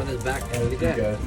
on his back. Yeah, that's pretty good.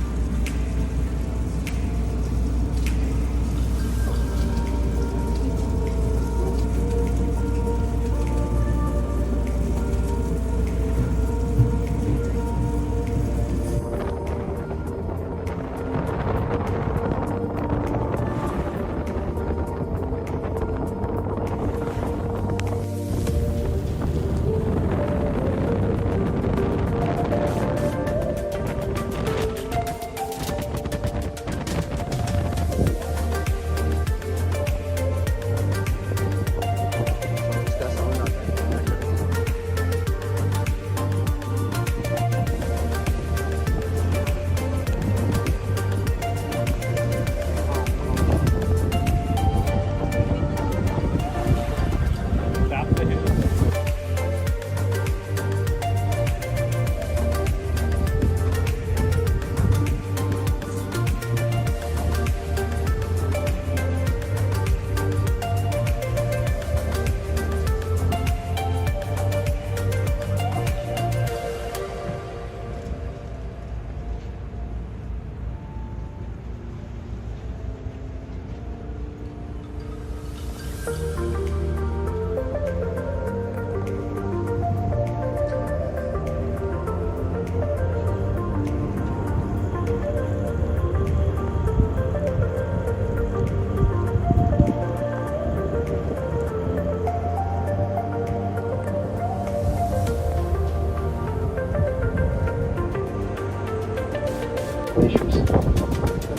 Glaciers. It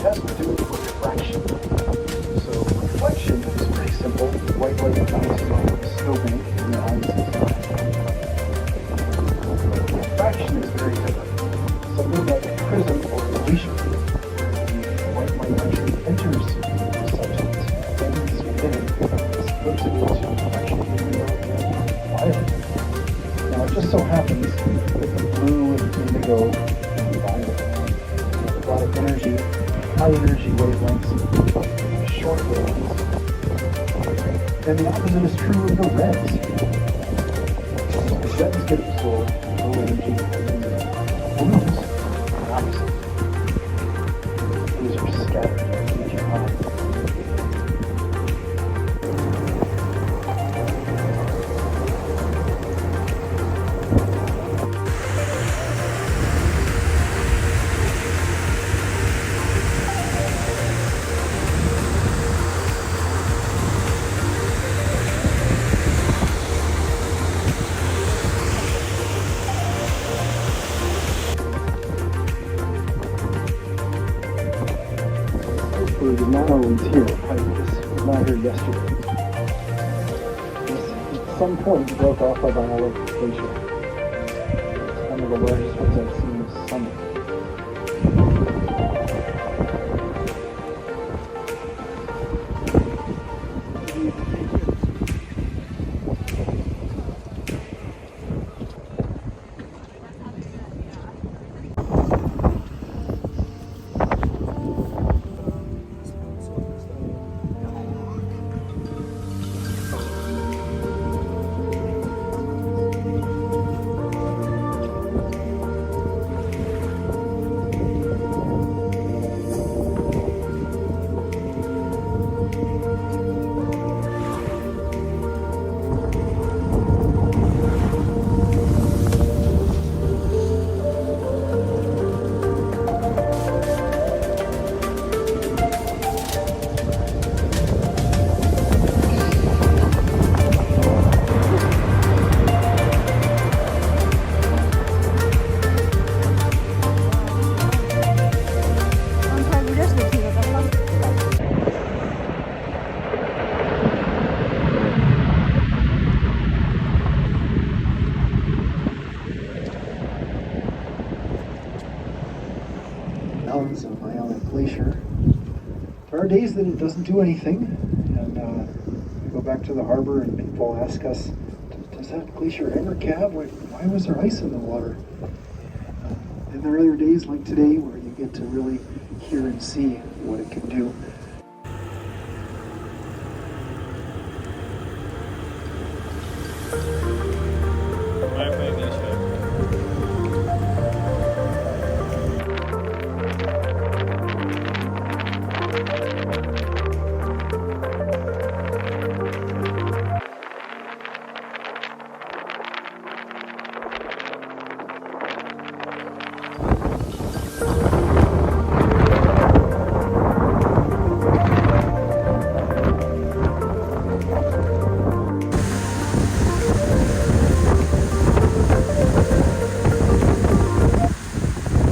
has to do with refraction. So reflection is pretty simple. White light bounces off of the snowbank and the ice is refraction is very different. Something like a prism or a glacier, the white light actually enters the substance, bends within it, splits it into reflection, violet. Now it just so happens that the blue and indigo and the violet a lot of energy, high energy wavelengths, short wavelengths. And the opposite is true of the reds. The reds get absorbed, low energy, and the blues, the opposite. These are scattered, energy high. Is not always here. I was not here yesterday. This, at some point, broke off of Aialik Glacier. It's one of the largest ones I've seen this summer. Mountains of Aialik Glacier. There are days that it doesn't do anything, and we go back to the harbor and people ask us, does that glacier ever calve? Why was there ice in the water? And there are other days like today where you get to really hear and see what it can do.